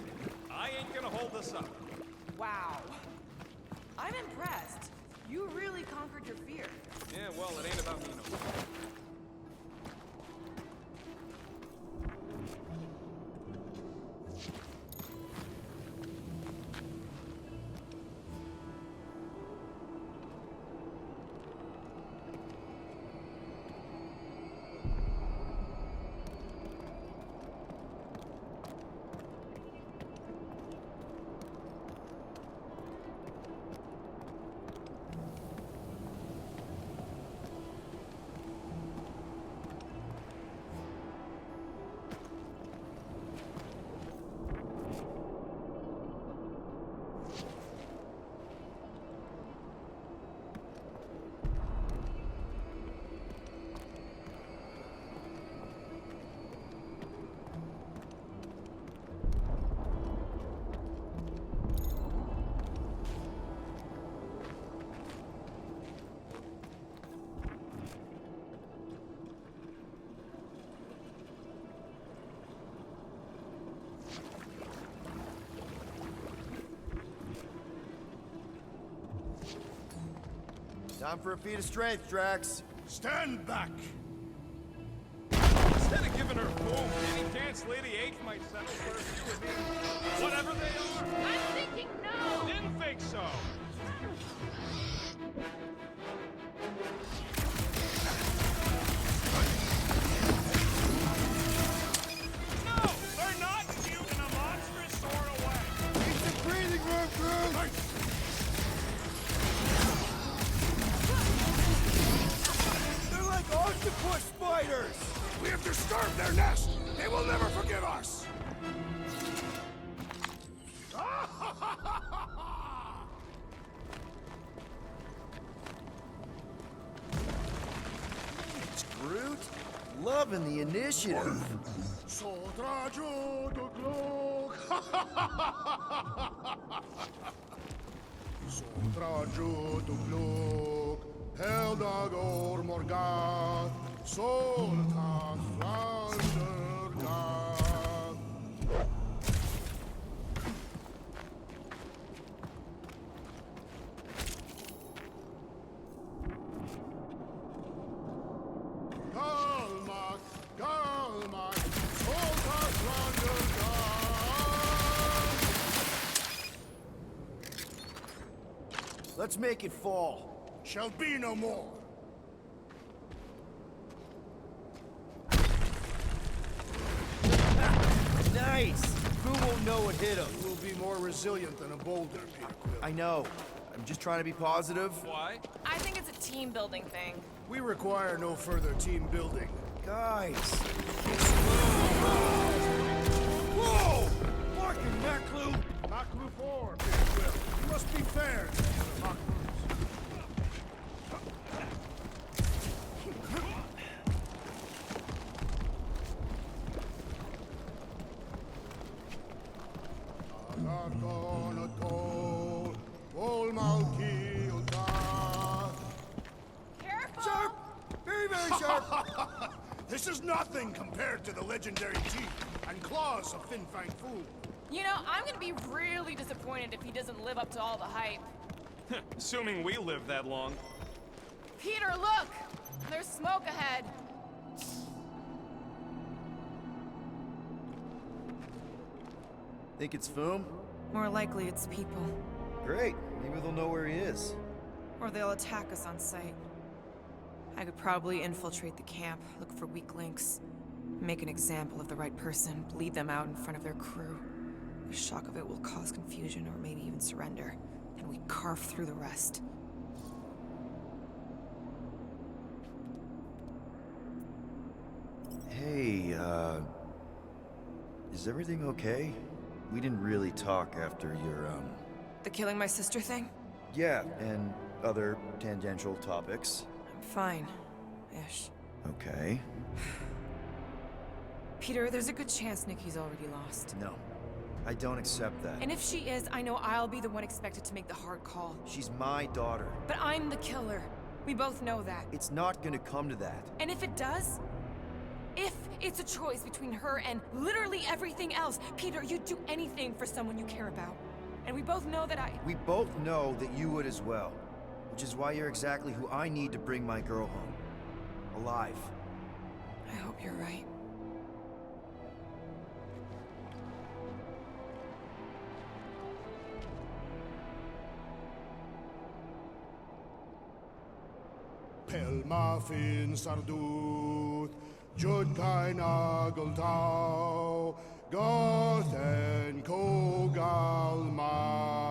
Speaker 1: I ain't gonna hold us up.
Speaker 3: Wow. I'm impressed. You really conquered your fear.
Speaker 1: Yeah, well, it ain't about me no more.
Speaker 4: Time for a feat of strength, Drax.
Speaker 2: Stand back!
Speaker 1: Instead of giving her Foom, any chance Lady H might settle for a few of these, whatever they are?
Speaker 7: I'm thinking no!
Speaker 6: Didn't think so. No, they're not cute in a monstrous sort of way.
Speaker 4: Keep the breathing room, Groot! They're like octopus spiders!
Speaker 2: We have disturbed their nest! They will never forgive us!
Speaker 4: It's Groot. Loving the initiative.
Speaker 2: Sodrajo do glog! Sodrajo do glog! Heldag or morgat! Soltan flandergat! Galmak! Galmak! Soltan flandergat!
Speaker 4: Let's make it fall.
Speaker 2: Shall be no more!
Speaker 4: Nice! Who won't know what hit him?
Speaker 2: You will be more resilient than a boulder, Peter Quill.
Speaker 4: I know. I'm just trying to be positive.
Speaker 1: Why?
Speaker 3: I think it's a team building thing.
Speaker 2: We require no further team building.
Speaker 4: Guys!
Speaker 2: Whoa!
Speaker 4: Fucking Maclu!
Speaker 2: Maklu 4, Peter Quill. You must be fair to the other Maklus.
Speaker 3: Careful!
Speaker 4: Sharp! Very, very sharp!
Speaker 2: This is nothing compared to the legendary teeth and claws of Fin Fang Foom.
Speaker 3: You know, I'm gonna be really disappointed if he doesn't live up to all the hype.
Speaker 1: Assuming we live that long.
Speaker 3: Peter, look! There's smoke ahead.
Speaker 4: Think it's Foom?
Speaker 3: More likely it's people.
Speaker 4: Great. Maybe they'll know where he is.
Speaker 3: Or they'll attack us on sight. I could probably infiltrate the camp, look for weak links, make an example of the right person, bleed them out in front of their crew. The shock of it will cause confusion or maybe even surrender, and we carve through the rest.
Speaker 4: Hey, is everything okay? We didn't really talk after your,
Speaker 3: The killing my sister thing?
Speaker 4: Yeah, and other tangential topics.
Speaker 3: I'm fine. Ish.
Speaker 4: Okay.
Speaker 3: Peter, there's a good chance Nikki's already lost.
Speaker 4: No, I don't accept that.
Speaker 3: And if she is, I know I'll be the one expected to make the hard call.
Speaker 4: She's my daughter.
Speaker 3: But I'm the killer. We both know that.
Speaker 4: It's not gonna come to that.
Speaker 3: And if it does? If it's a choice between her and literally everything else, Peter, you'd do anything for someone you care about. And we both know that
Speaker 4: We both know that you would as well. Which is why you're exactly who I need to bring my girl home. Alive.
Speaker 3: I hope you're right.
Speaker 2: Pelma fin sardut, jud kain agoltau, gothen kogal ma.